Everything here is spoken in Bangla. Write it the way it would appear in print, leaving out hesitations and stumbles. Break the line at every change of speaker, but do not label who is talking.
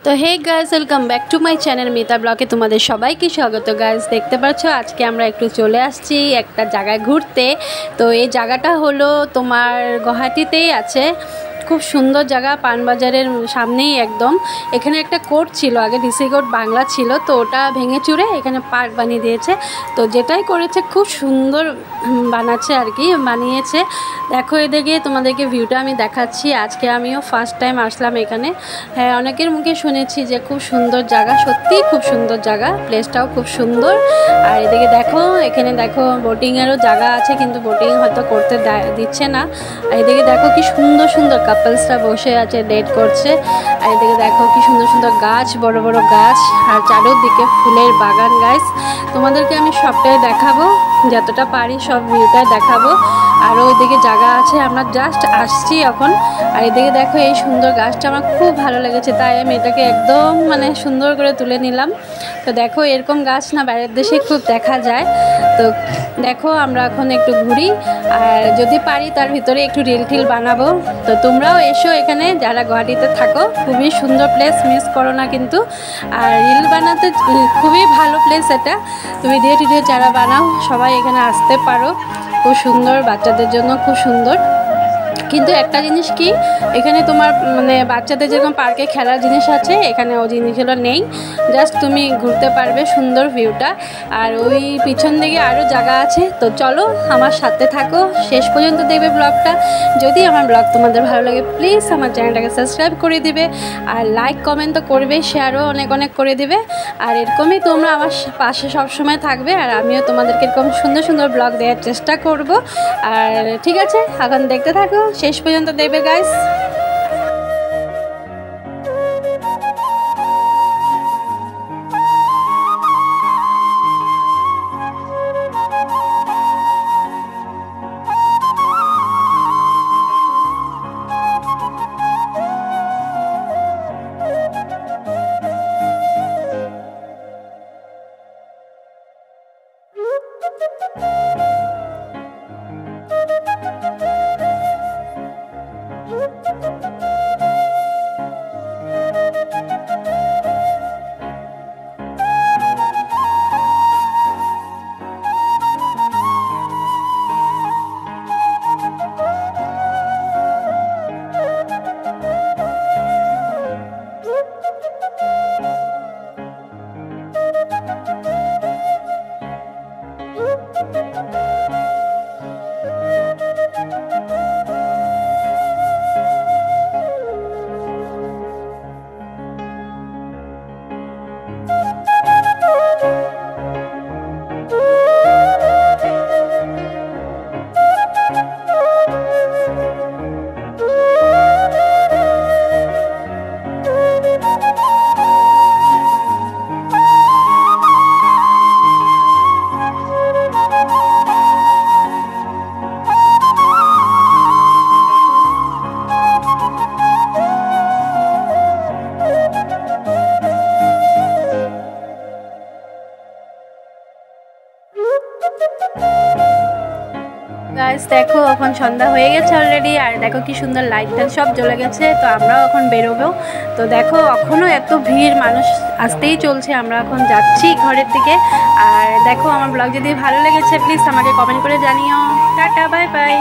তো hey guys, welcome back to my channel Mita ব্লগে তোমাদের সবাইকে স্বাগত। গাইজ দেখতে পাচ্ছ আজকে আমরা একটু চলে আসছি একটা জায়গায় ঘুরতে। তো এই জায়গাটা হলো তোমার গুয়াহাটিতেই আছে, খুব সুন্দর জায়গা, পানবাজারের সামনেই একদম। এখানে একটা কোর্ট ছিল আগে, ডিসি কোর্ট বাংলা ছিল, তো ওটা ভেঙে চুরে এখানে পার্ক বানিয়ে দিয়েছে। তো যেটাই করেছে খুব সুন্দর বানাচ্ছে আর কি, বানিয়েছে। দেখো এদিকে তোমাদেরকে ভিউটা আমি দেখাচ্ছি। আজকে আমিও ফার্স্ট টাইম আসলাম এখানে। হ্যাঁ, অনেকের মুখে শুনেছি যে খুব সুন্দর জায়গা, সত্যিই খুব সুন্দর জায়গা, প্লেসটাও খুব সুন্দর। আর এদিকে দেখো, এখানে দেখো বোটিংয়েরও জায়গা আছে, কিন্তু বোটিং হয়তো করতে দিচ্ছে না। আর এদিকে দেখো কি সুন্দর সুন্দর কাপলসরা বসে আছে, ডেট করছে। আর এদিকে দেখো কি সুন্দর সুন্দর গাছ, বড় বড় গাছ, আর চারোদিকে ফুলের বাগান। গাইস তোমাদেরকে আমি সবটাই দেখাবো, যতটা পারি সব ভিউটাই দেখাবো। আরও ওইদিকে জায়গা আছে, আমরা জাস্ট আসছি এখন। আর এদিকে দেখো এই সুন্দর গাছটা আমার খুব ভালো লেগেছে, তাই আমি এটাকে একদম সুন্দর করে তুলে নিলাম। তো দেখো এরকম গাছ না বাইরের দেশে খুব দেখা যায়। তো দেখো আমরা এখন একটু ঘুরি, আর যদি পারি তার ভিতরে একটু রিল টিল বানাবো। তো তোমরাও এসো এখানে, যারা গুয়াহাটিতে থাকো, খুবই সুন্দর প্লেস, মিস করো না কিন্তু। আর রিল বানাতে খুবই ভালো প্লেস এটা, তুমি ভিডিও টিডিও যারা বানাও সবাই এখানে আসতে পারো, খুব সুন্দর, বাচ্চাদের জন্য খুব সুন্দর। কিন্তু একটা জিনিস কি, এখানে তোমার বাচ্চাদের যেরকম পার্কে খেলার জিনিস আছে, এখানে ওই জিনিসগুলো নেই। জাস্ট তুমি ঘুরতে পারবে সুন্দর ভিউটা। আর ওই পিছন দিকে আরও জায়গা আছে। তো চলো আমার সাথে থাকো, শেষ পর্যন্ত দেখবে ব্লগটা। যদি আমার ব্লগ তোমাদের ভালো লাগে, প্লিজ আমার চ্যানেলটাকে সাবস্ক্রাইব করে দিবে, আর লাইক কমেন্ট তো করবে, শেয়ারও অনেক অনেক করে দিবে। আর এরকমই তোমরা আমার পাশে সবসময় থাকবে, আর আমিও তোমাদেরকে এরকম সুন্দর সুন্দর ব্লগ দেওয়ার চেষ্টা করব। আর ঠিক আছে, এখন দেখতে থাকো, শেষ পর্যন্ত দেখবে গাইস। গাইস দেখো এখন সন্ধ্যা হয়ে গেছে অলরেডি, আর দেখো কি সুন্দর লাইট টাইট সব জ্বলে গেছে। তো আমরাও এখন বেরোবো। তো দেখো এখনও এত ভিড়, মানুষ আসতেই চলছে, আমরা এখন যাচ্ছি ঘরের দিকে। আর দেখো আমার ব্লগ যদি ভালো লেগেছে, প্লিজ আমাকে কমেন্ট করে জানিও। Tata, bye bye.